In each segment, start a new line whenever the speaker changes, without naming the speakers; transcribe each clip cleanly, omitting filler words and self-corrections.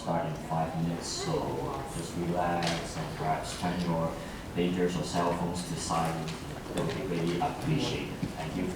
start in 5 minutes, so just relax and perhaps turn your pagers or cell phones to silent. That would be really appreciated. Thank you.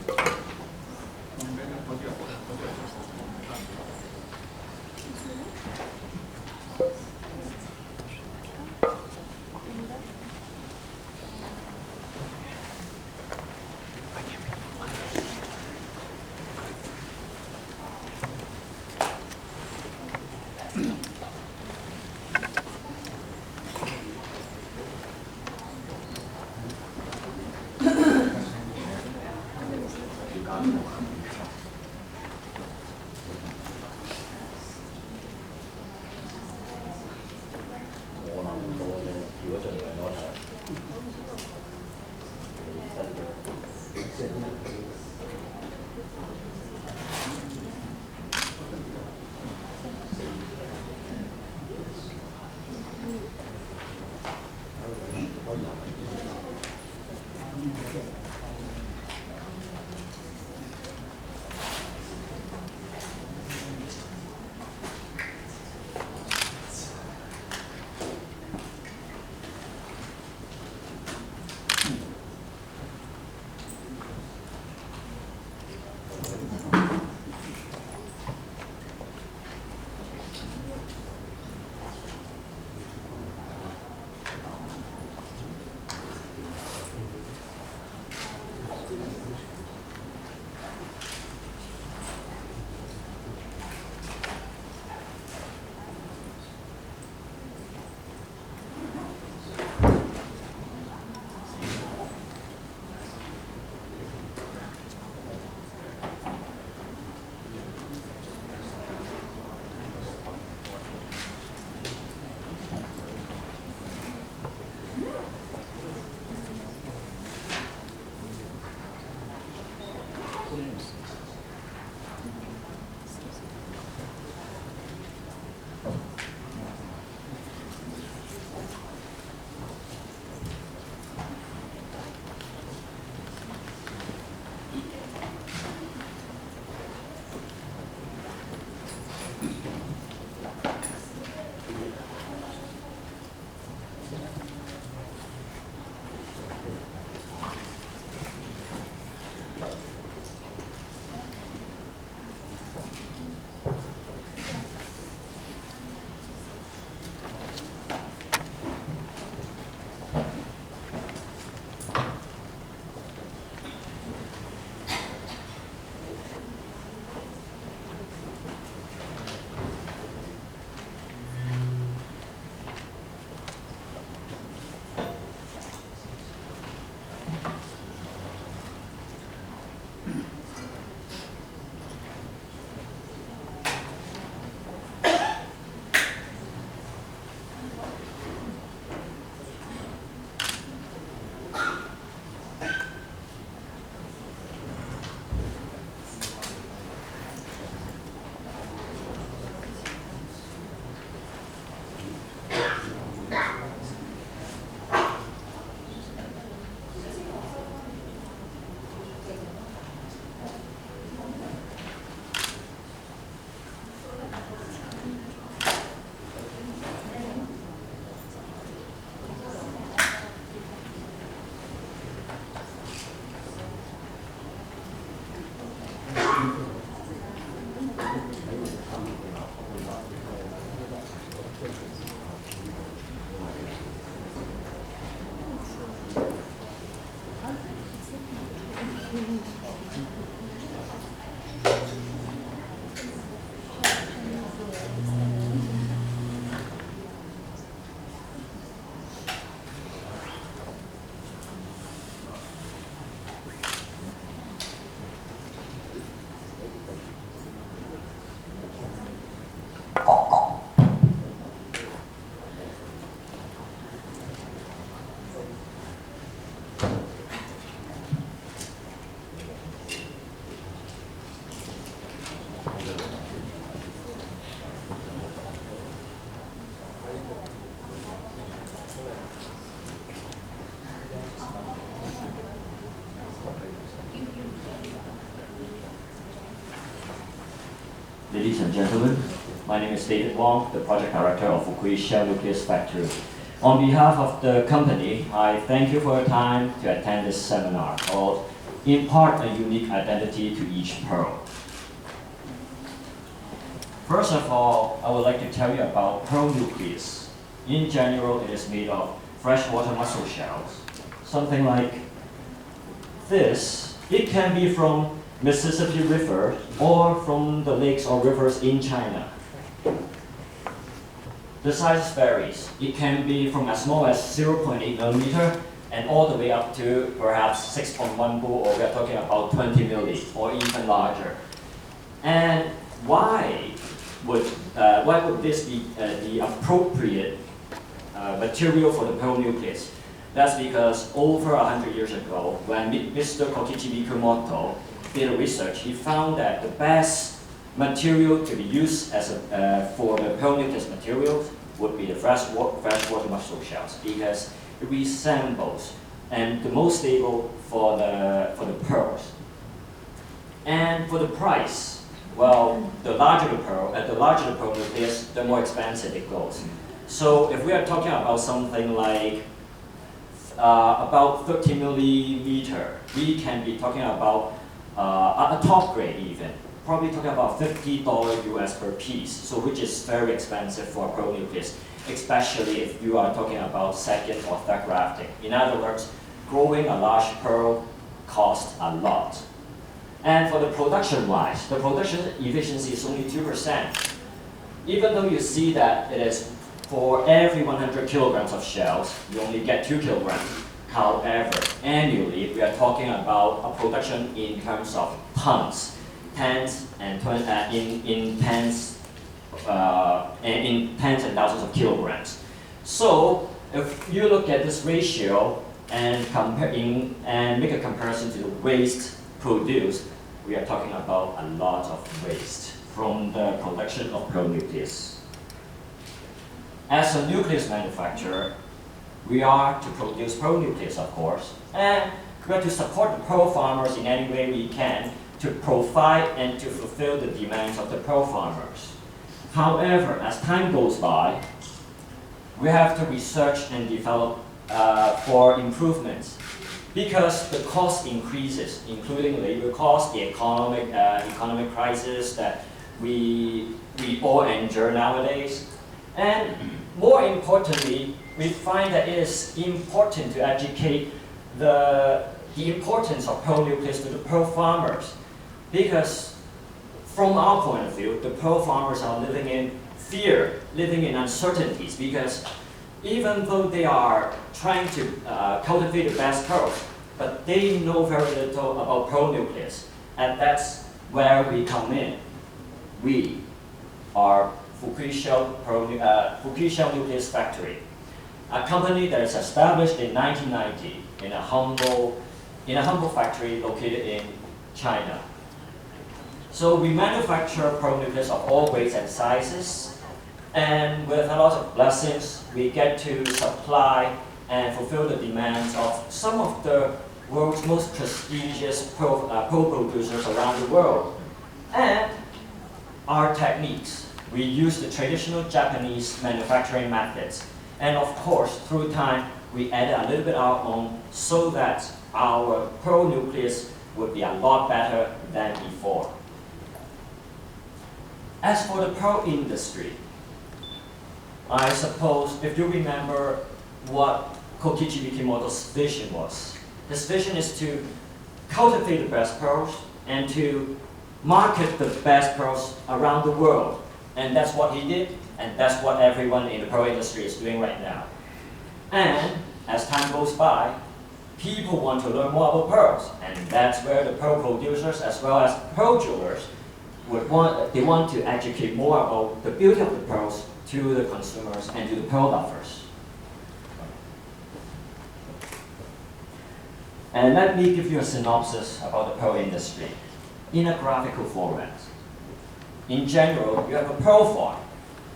Ladies and gentlemen, My name is David Wong, the project director of Fukui ID Nucleus factory. On behalf of the company, I thank you for your time to attend this seminar called Impart a Unique Identity to Each Pearl. First of all, I would like to tell you about pearl nucleus. In general, it is made of freshwater mussel shells, something like this. It can be from Mississippi River or from the lakes or rivers in China. The size varies. It can be from as small as 0.8 millimeter and all the way up to perhaps 6.1 bu, or we are talking about 20 milli or even larger. And why would this be the appropriate material for the pearl nucleus? That's because over 100 years ago, when Mr. Kokichi Mikomoto did a research, he found that the best material to be used as for the pearl nucleus materials would be the freshwater mussel shells, because it resembles and the most stable for the pearls. And for the price, well, the larger the pearl nucleus, the more expensive it goes. So if we are talking about something like about 30 millimeter, we can be talking about a top grade even, probably talking about $50 US per piece, so which is very expensive for a pearl nucleus, especially if you are talking about second or third grafting. In other words, growing a large pearl costs a lot. And for the production-wise, the production efficiency is only 2%. Even though you see that it is for every 100 kilograms of shells, you only get 2 kilograms. However, annually, we are talking about a production in terms of tons, tens and in tens and thousands of kilograms. So, if you look at this ratio and make a comparison to the waste produced, we are talking about a lot of waste from the production of pearl nucleus. As a nucleus manufacturer, we are to produce pearl nucleus, of course, and we are to support the pearl farmers in any way we can to provide and to fulfill the demands of the pearl farmers. However, as time goes by, we have to research and develop for improvements, because the cost increases, including labor costs, the economic crisis that we all endure nowadays. And more importantly, we find that it is important to educate the importance of pearl nucleus to the pearl farmers, because from our point of view, the pearl farmers are living in fear, living in uncertainties, because even though they are trying to cultivate the best pearls, but they know very little about pearl nucleus, and that's where we come in. We are Fukui ID Nucleus factory, a company that is established in 1990 in a humble factory located in China. So we manufacture pearl nucleus of all grades and sizes, and with a lot of blessings, we get to supply and fulfill the demands of some of the world's most prestigious pearl producers around the world. And our techniques, we use the traditional Japanese manufacturing methods. And of course, through time, we added a little bit our own so that our pearl nucleus would be a lot better than before. As for the pearl industry, I suppose if you remember what Kokichi Mikimoto's vision was, his vision is to cultivate the best pearls and to market the best pearls around the world. And that's what he did, and that's what everyone in the pearl industry is doing right now. And as time goes by, people want to learn more about pearls, and that's where the pearl producers as well as pearl jewelers want to educate more about the beauty of the pearls to the consumers and to the pearl lovers. And let me give you a synopsis about the pearl industry in a graphical format. In general, you have a pearl farm.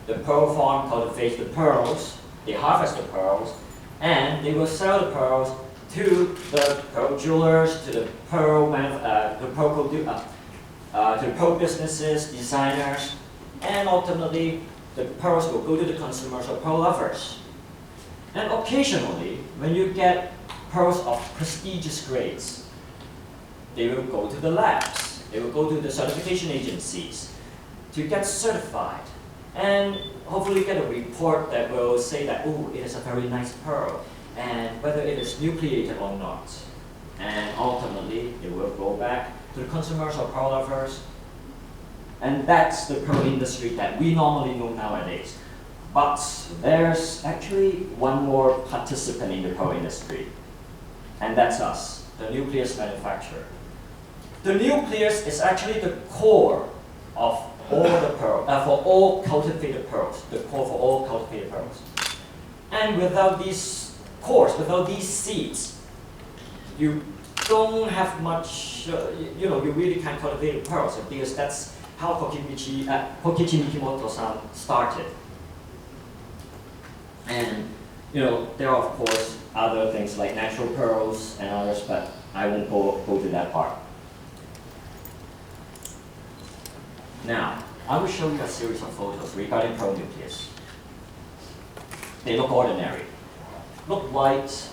The pearl farm cultivates the pearls, they harvest the pearls, and they will sell the pearls to the pearl jewelers, to the pearl businesses, designers, And ultimately, the pearls will go to the consumers or pearl lovers. And occasionally, when you get pearls of prestigious grades, they will go to the labs. They will go to the certification agencies to get certified. And hopefully get a report that will say that, oh, it is a very nice pearl, and whether it is nucleated or not. And ultimately, it will go back to the consumers or pearl lovers. And that's the pearl industry that we normally know nowadays. But there's actually one more participant in the pearl industry, and that's us, the nucleus manufacturer. The nucleus is actually the core of all the pearl, for all cultivated pearls, the core for all cultivated pearls. And without these cores, without these seeds, you don't have much, you really can't cultivate pearls, because that's how Kokichi Mikimoto-san started. And there are of course other things like natural pearls and others, but I won't go to that part. Now, I will show you a series of photos regarding pearl nucleus. They look ordinary, look white,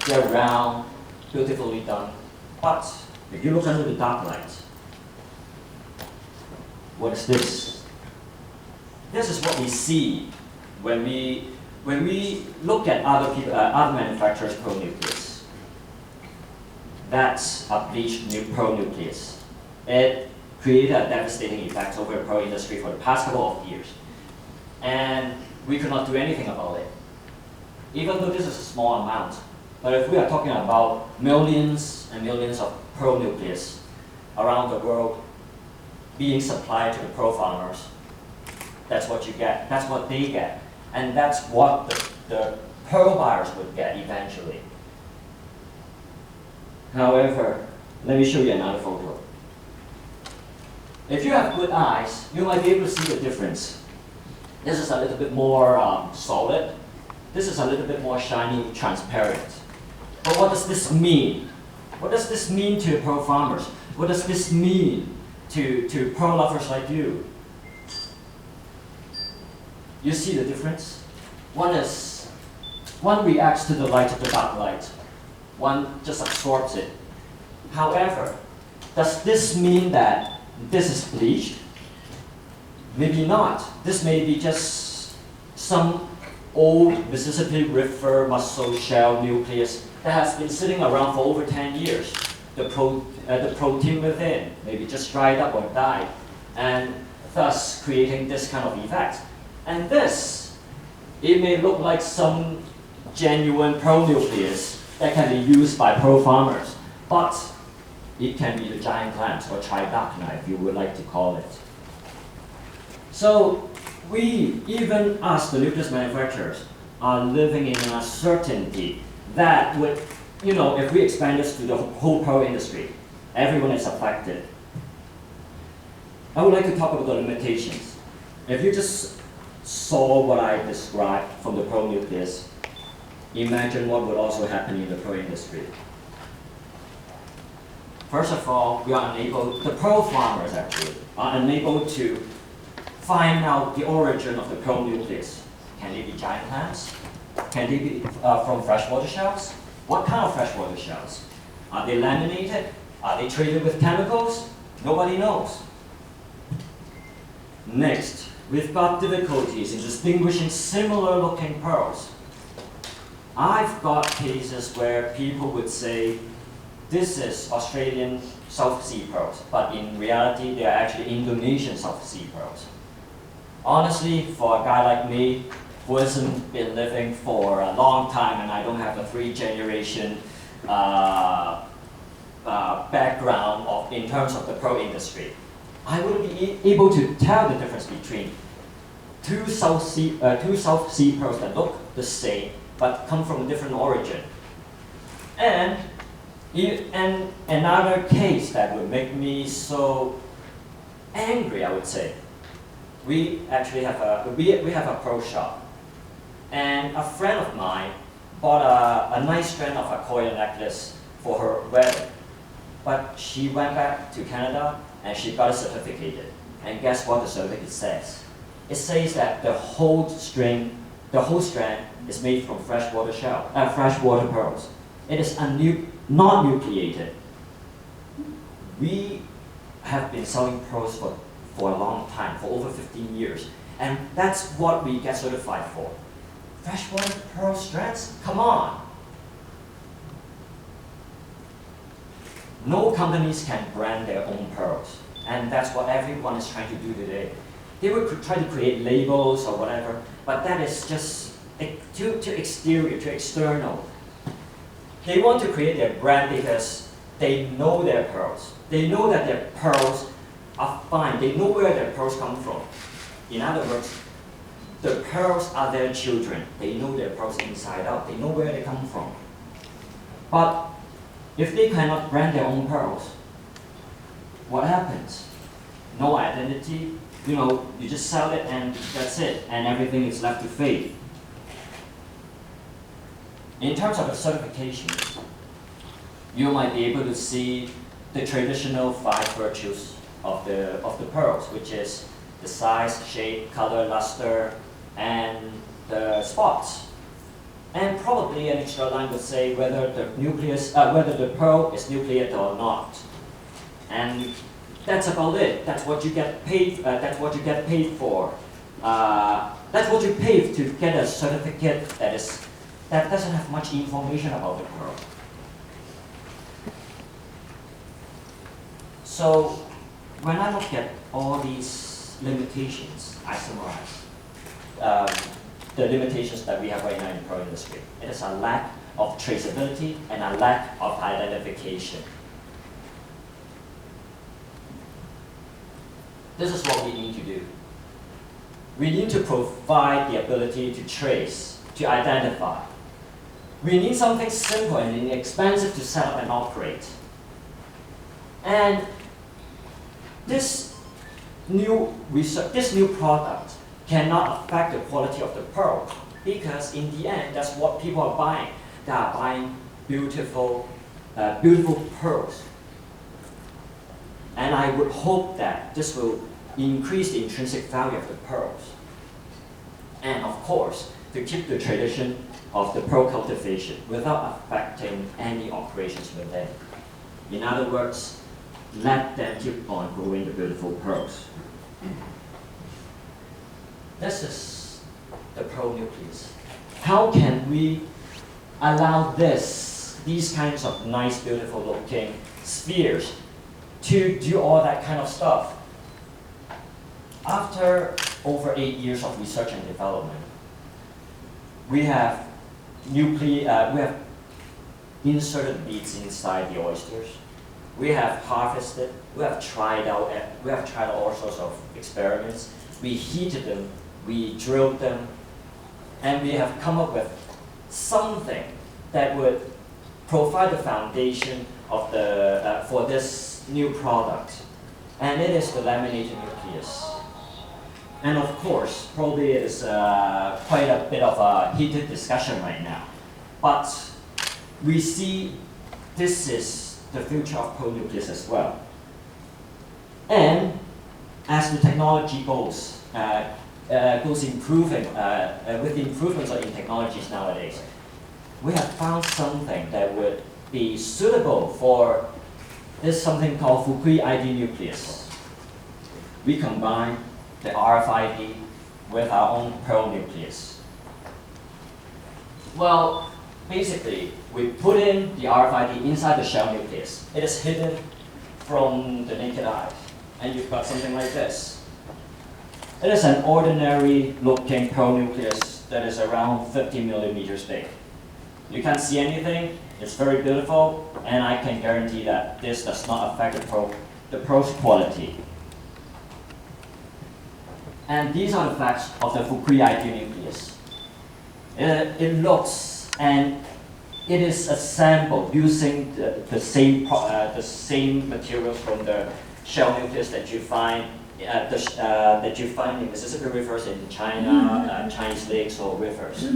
they're round, beautifully done. But if you look under the dark light, what is this? This is what we see when we look at other manufacturers' pearl nucleus. That's a bleached pearl nucleus. It created a devastating effect over the pearl industry for the past couple of years. And we could not do anything about it. Even though this is a small amount, but if we are talking about millions and millions of pearl nucleus around the world being supplied to the pearl farmers, that's what you get, that's what they get. And that's what the pearl buyers would get eventually. However, let me show you another photo. If you have good eyes, you might be able to see the difference. This is a little bit more solid. This is a little bit more shiny, transparent. But what does this mean? What does this mean to pearl farmers? What does this mean to pearl lovers like you? You see the difference? One reacts to the light of the dark light. One just absorbs it. However, does this mean that this is bleached? Maybe not. This may be just some old Mississippi River mussel shell nucleus that has been sitting around for over 10 years. The protein within maybe just dried up or died, and thus creating this kind of effect. And this, it may look like some genuine pearl nucleus that can be used by pearl farmers, but it can be the giant clams or tridacna, if you would like to call it. So we, even us, the nucleus manufacturers, are living in an uncertainty that would, if we expand this to the whole pearl industry, everyone is affected. I would like to talk about the limitations. If you just saw what I described from the pearl nucleus, imagine what would also happen in the pearl industry. First of all, we are unable, the pearl farmers actually, are unable to find out the origin of the pearl nucleus. Can they be giant clams? Can they be from freshwater shells? What kind of freshwater shells? Are they laminated? Are they treated with chemicals? Nobody knows. Next, we've got difficulties in distinguishing similar looking pearls. I've got cases where people would say, this is Australian South Sea pearls, but in reality, they are actually Indonesian South Sea pearls. Honestly, for a guy like me, who hasn't been living for a long time and I don't have a 3-generation background in terms of the pearl industry, I wouldn't be able to tell the difference between two South Sea pearls that look the same but come from a different origin. And another case that would make me so angry, I would say, we actually have a pearl shop, and a friend of mine bought a nice strand of a coil necklace for her wedding, but she went back to Canada and she got it certificated. And guess what the certificate says? it says that the whole strand is made from freshwater pearls. It is not nucleated. We have been selling pearls for a long time, for over 15 years, and that's what we get certified for. Freshwater pearl strands? Come on! No companies can brand their own pearls, and that's what everyone is trying to do today. They will try to create labels or whatever, but that is just too exterior, too external. They want to create their brand because they know their pearls. They know that their pearls are fine. They know where their pearls come from. In other words, the pearls are their children. They know their pearls inside out. They know where they come from. But if they cannot brand their own pearls, what happens? No identity. You just sell it and that's it, and everything is left to fade. In terms of the certifications, you might be able to see the traditional 5 virtues of the pearls, which is the size, shape, color, luster, and the spots. And probably an extra line would say whether the pearl is nucleated or not. And that's about it. That's what you get paid. That's what you get paid for. That's what you pay to get a certificate that doesn't have much information about the pearl. So when I look at all these limitations, I summarize the limitations that we have right now in the pearl industry. It is a lack of traceability and a lack of identification. This is what we need to do. We need to provide the ability to trace, to identify. We need something simple and inexpensive to set up and operate. And this new product cannot affect the quality of the pearl, because in the end, that's what people are buying. They are buying beautiful pearls. And I would hope that this will increase the intrinsic value of the pearls. And of course, to keep the tradition of the pearl cultivation without affecting any operations within. In other words, let them keep on growing the beautiful pearls. This is the pearl nucleus. How can we allow these kinds of nice, beautiful looking spheres to do all that kind of stuff? After over 8 years of research and development, we have inserted beads inside the oysters. We have harvested, we have tried out all sorts of experiments. We heated them, we drilled them, and we have come up with something that would provide the foundation of for this new product. And it is the laminated nucleus. And of course, probably it is quite a bit of a heated discussion right now. But we see this is the future of pearl nucleus as well. And as the technology goes improving, with the improvements in technologies nowadays, we have found something that would be suitable for this something called Fukui ID Nucleus. We combine the RFID with our own pearl nucleus. Well, basically, we put in the RFID inside the shell nucleus. It is hidden from the naked eye, and you've got something like this. It is an ordinary looking pearl nucleus that is around 50 millimeters big. You can't see anything, it's very beautiful, and I can guarantee that this does not affect the pearl's quality. And these are the facts of the Fukui ID nucleus. It looks, and it is assembled using the same materials from the shell nucleus that you find in Mississippi rivers in China, Chinese lakes or rivers.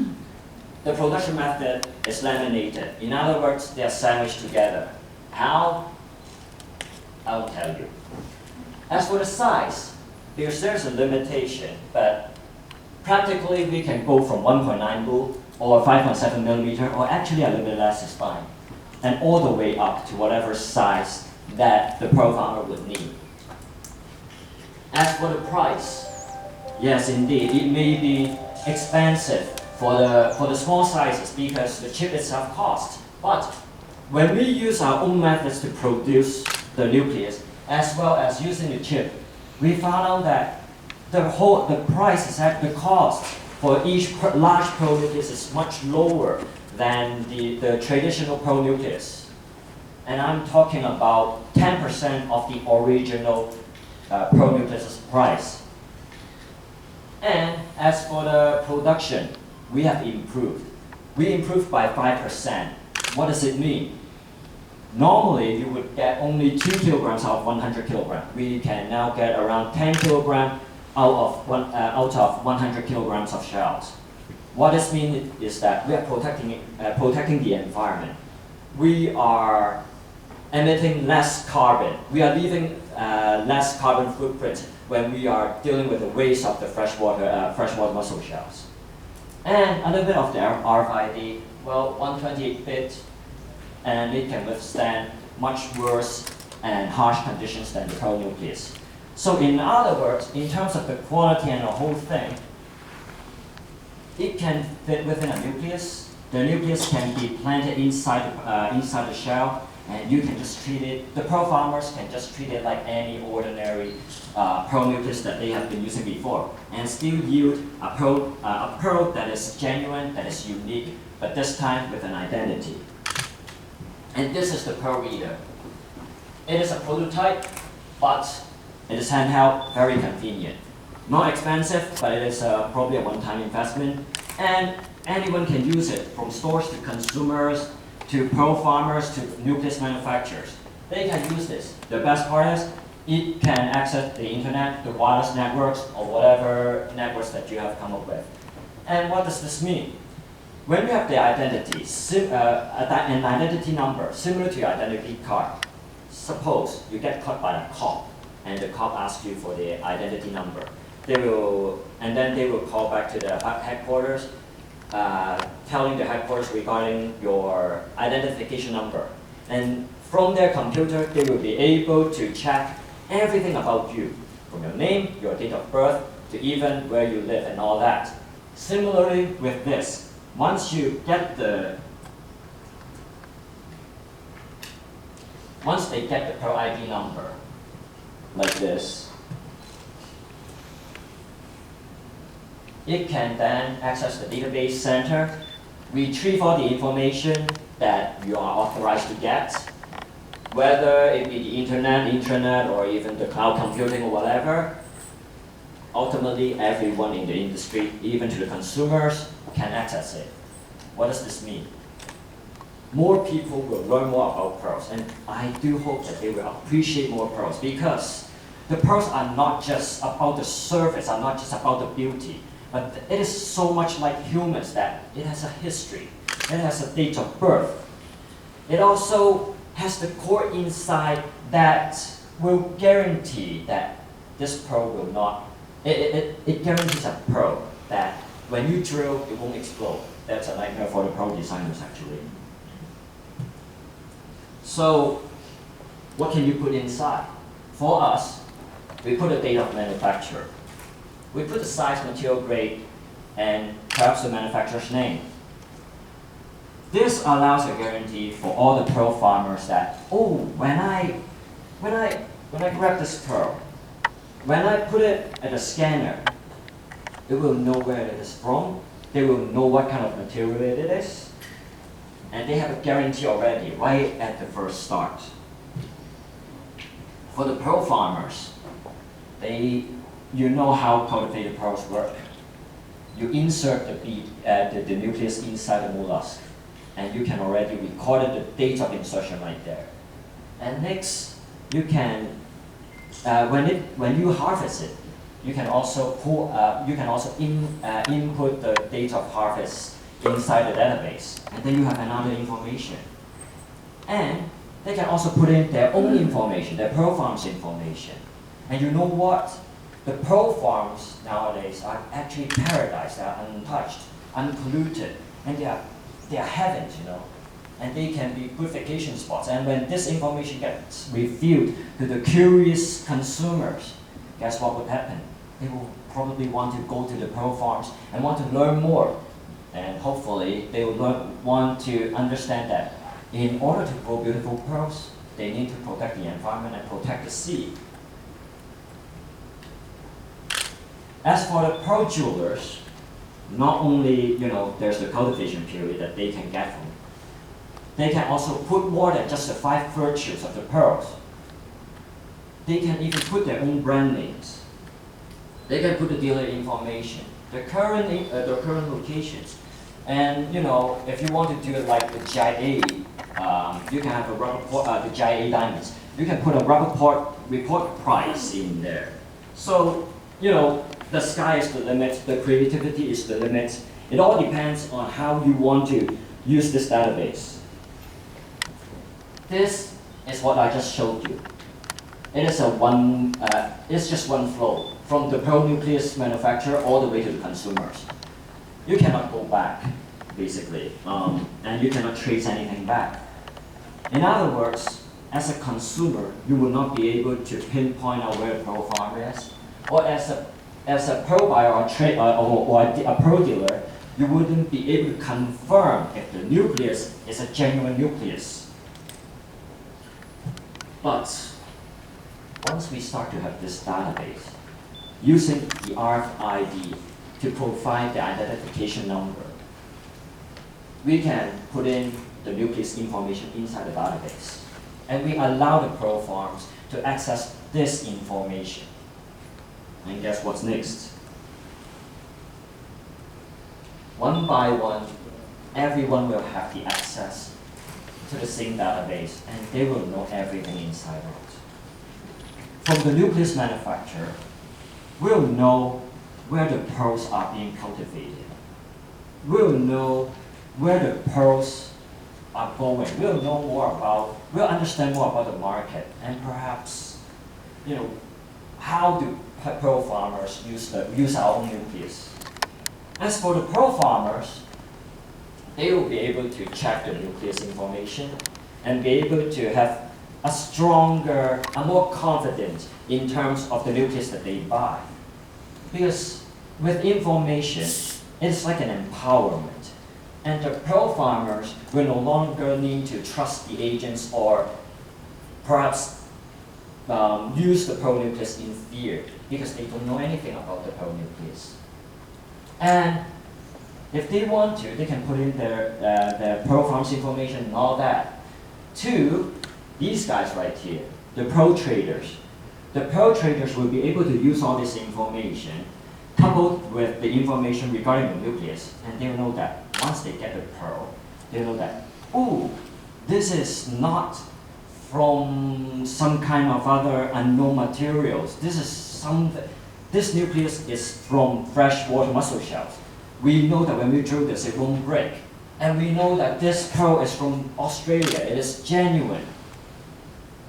The production method is laminated. In other words, they are sandwiched together. How? I'll tell you. As for the size, because there's a limitation, but practically we can go from 1.9 mil or 5.7 millimeter, or actually a little bit less is fine, and all the way up to whatever size that the probe farmer would need. As for the price, yes, indeed, it may be expensive for the small sizes because the chip itself costs. But when we use our own methods to produce the nucleus, as well as using the chip, we found out that the price is at the cost for each large probe nucleus is much lower than the traditional probe nucleus. And I'm talking about 10% of the original probe nucleus price. And as for the production, we have improved. We improved by 5%. What does it mean? Normally, you would get only 2 kilograms out of 100 kilograms. We can now get around 10 kilograms out of 100 kilograms of shells. What this means is that we are protecting the environment. We are emitting less carbon. We are leaving less carbon footprint when we are dealing with the waste of the freshwater mussel shells. And a little bit of the RFID, well, 128-bit, and it can withstand much worse and harsh conditions than the probe nucleus. So in other words, in terms of the quality and the whole thing, it can fit within a nucleus. The nucleus can be planted inside the shell, and you can just treat it, the probe farmers can just treat it like any ordinary probe nucleus that they have been using before, and still yield a probe that is genuine, that is unique, but this time with an identity. And this is the probe reader. It is a prototype, but it is handheld, very convenient. Not expensive, but it is probably a one-time investment, and anyone can use it, from stores to consumers, to probe farmers, to nucleus manufacturers. They can use this. The best part is, it can access the internet, the wireless networks, or whatever networks that you have come up with. And what does this mean? When you have the identity, an identity number similar to your identity card, suppose you get caught by a cop, and the cop asks you for the identity number. Then they will call back to the headquarters, telling the headquarters regarding your identification number. And from their computer, they will be able to check everything about you, from your name, your date of birth, to even where you live and all that. Similarly with this, once they get the probe ID number, like this, it can then access the database center, retrieve all the information that you are authorized to get, whether it be the internet, intranet, or even the cloud computing or whatever. Ultimately, everyone in the industry, even to the consumers, can access it. What does this mean? More people will learn more about pearls, and I do hope that they will appreciate more pearls, because the pearls are not just about the surface, are not just about the beauty, but it is so much like humans that it has a history, it has a date of birth. It also has the core inside that will guarantee that this pearl will not, it guarantees a pearl that when you drill, it won't explode. That's a nightmare for the pearl designers actually. So, what can you put inside? For us, we put a date of manufacture. We put the size, material grade, and perhaps the manufacturer's name. This allows a guarantee for all the pearl farmers that, oh, when I grab this pearl, when I put it at a scanner, it will know where it is from, they will know what kind of material it is, and they have a guarantee already right at the first start. For the pearl farmers, you know how cultivated pearls work. You insert the nucleus inside the mollusk, and you can already record the date of insertion right there. And next, you can, when you harvest it, you can also input the date of harvest inside the database, and then you have another information. And they can also put in their own information, their pearl farm's information. And you know what? the pearl farms nowadays are actually paradise. They are untouched, unpolluted, and they are heavens, you know. And they can be good vacation spots. And when this information gets revealed to the curious consumers, guess what would happen? They will probably want to go to the pearl farms and want to learn more. And hopefully they will want to understand that in order to grow beautiful pearls, they need to protect the environment and protect the sea. As for the pearl jewelers, not only, you know, there's the cultivation period that they can get from it, they can also put more than just the 5 virtues of the pearls. They can even put their own brand names. They can put the dealer information, the current locations, and you know, if you want to do it like the GIA, you can have a report, the GIA diamonds. You can put a report price in there. So you know, the sky is the limit. The creativity is the limit. It all depends on how you want to use this database. This is what I just showed you. It is it's just one flow from the pearl nucleus manufacturer all the way to the consumers. You cannot go back, basically, and you cannot trace anything back. In other words, as a consumer, you will not be able to pinpoint out where the pearl farm is, or as a pearl buyer or a pearl dealer, you wouldn't be able to confirm if the nucleus is a genuine nucleus. But once we start to have this database, using the RFID to provide the identification number, we can put in the nucleus information inside the database. And we allow the pearl farms to access this information. And guess what's next? One by one, everyone will have the access to the same database, and they will know everything inside out. From the nucleus manufacturer, we'll know where the pearls are being cultivated. We'll know where the pearls are going. We'll understand more about the market, and perhaps, you know, how do pearl farmers use our own nucleus. As for the pearl farmers, they will be able to check the nucleus information and be able to have a stronger, a more confidence in terms of the nucleus that they buy. Because with information, it's like an empowerment. And the pearl farmers will no longer need to trust the agents or perhaps use the pearl nucleus in fear because they don't know anything about the pearl nucleus. And if they want to, they can put in their pearl farms information and all that to these guys right here, the pearl traders. The pearl traders will be able to use all this information coupled with the information regarding the nucleus, and they'll know that once they get the pearl, they'll know that, oh, this is not from some kind of other unknown materials. This nucleus is from freshwater mussel shells. We know that when we drill this, it won't break. And we know that this pearl is from Australia. It is genuine.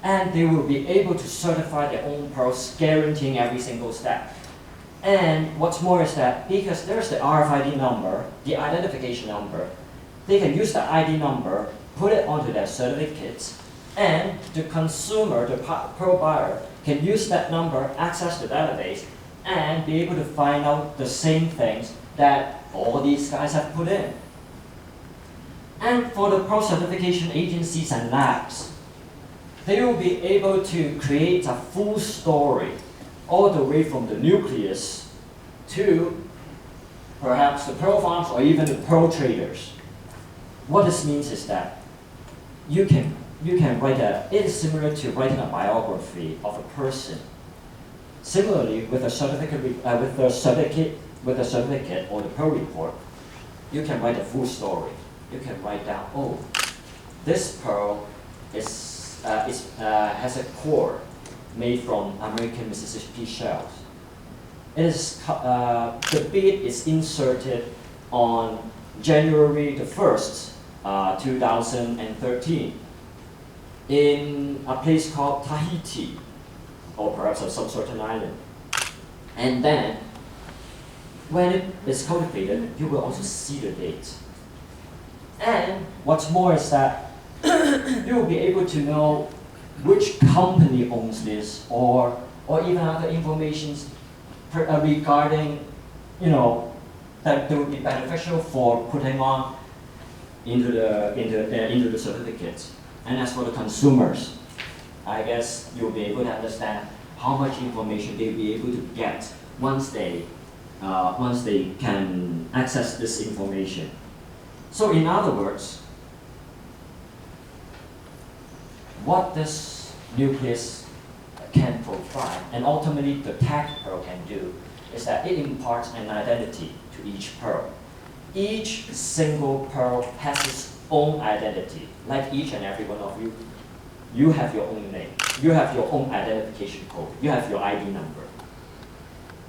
And they will be able to certify their own pearls, guaranteeing every single step. And what's more is that because there's the RFID number, the identification number, they can use the ID number, put it onto their certificates, and the consumer, the pearl buyer, can use that number, access the database, and be able to find out the same things that all these guys have put in. And for the pearl certification agencies and labs, they will be able to create a full story all the way from the nucleus to perhaps the pearl farms or even the pearl traders. What this means is that you can write it is similar to writing a biography of a person. Similarly, with a certificate or the pearl report, you can write a full story. You can write down, oh, this pearl has a core made from American Mississippi shells. It is the bead is inserted on January the 1st, 2013, in a place called Tahiti, or perhaps some certain island. And then, when it is cultivated, you will also see the date. And what's more is that you will be able to know which company owns this, or even other information regarding, that they would be beneficial for putting on into the certificates. And as for the consumers, I guess you'll be able to understand how much information they'll be able to get once they can access this information. So in other words, what this nucleus can provide, and ultimately the tag pearl can do, is that it imparts an identity to each pearl. Each single pearl has its own identity. Like each and every one of you, you have your own name. You have your own identification code. You have your ID number.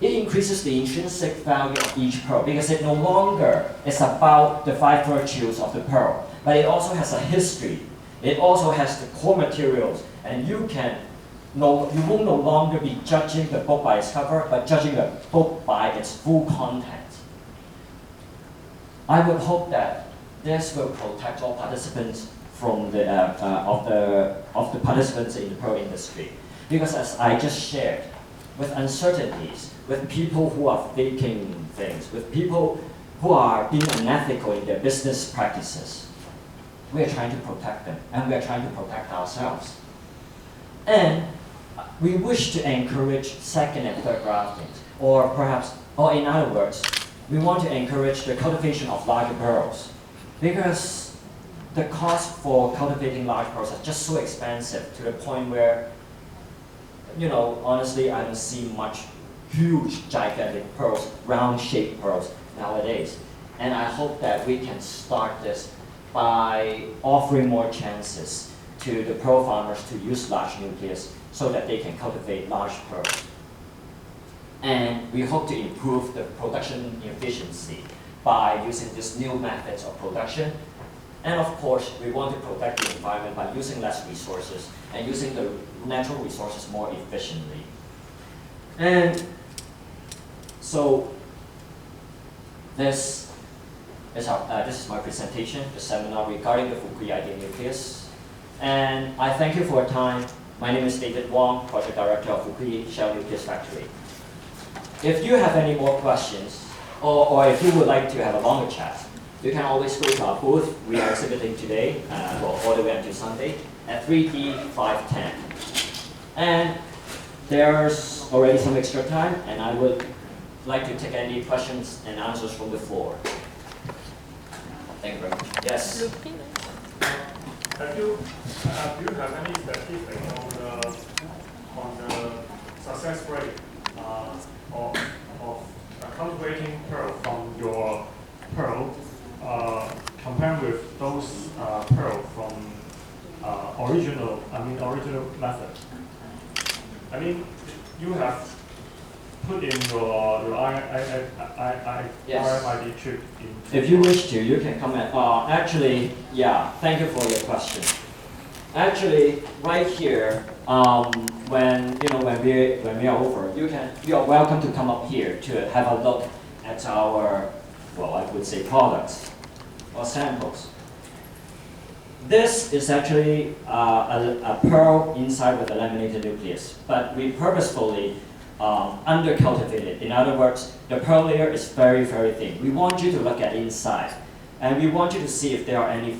It increases the intrinsic value of each pearl because it no longer is about the 5 virtues of the pearl, but it also has a history. It also has the core materials, and you will no longer be judging the book by its cover, but judging the book by its full content. I would hope that this will protect all participants from the participants in the pearl industry, because as I just shared, with uncertainties, with people who are faking things, with people who are being unethical in their business practices, we are trying to protect them, and we are trying to protect ourselves. And we wish to encourage second and third graftings, or in other words, we want to encourage the cultivation of larger pearls, because the cost for cultivating large pearls is just so expensive to the point where, honestly, I don't see much huge, gigantic pearls, round-shaped pearls nowadays. And I hope that we can start this by offering more chances to the pearl farmers to use large nucleus so that they can cultivate large pearls. And we hope to improve the production efficiency by using these new methods of production. And of course, we want to protect the environment by using less resources and using the natural resources more efficiently. And so this is my presentation, the seminar regarding the Fukui ID Nucleus. And I thank you for your time. My name is David Wong, Project Director of Fukui Shell Nucleus Factory. If you have any more questions, or if you would like to have a longer chat, you can always go to our booth. We are exhibiting today, all the way until Sunday, at 3D 510. And there's already some extra time, and I would like to take any questions and answers from the floor. Thank you very much. Yes?
Do you have any statistics on the success rate of cultivating pearl from your pearl compared with those pearl from original method? I mean, you have put in your RFID chip in.
If you wish to, you can comment. Actually, yeah. Thank you for your question. Actually, right here, when we are over, you are welcome to come up here to have a look at our, I would say, products or samples. This is actually a pearl inside with a laminated nucleus, but we purposefully under-cultivated. In other words, the pearl layer is very, very thin. We want you to look at inside, and we want you to see if there are any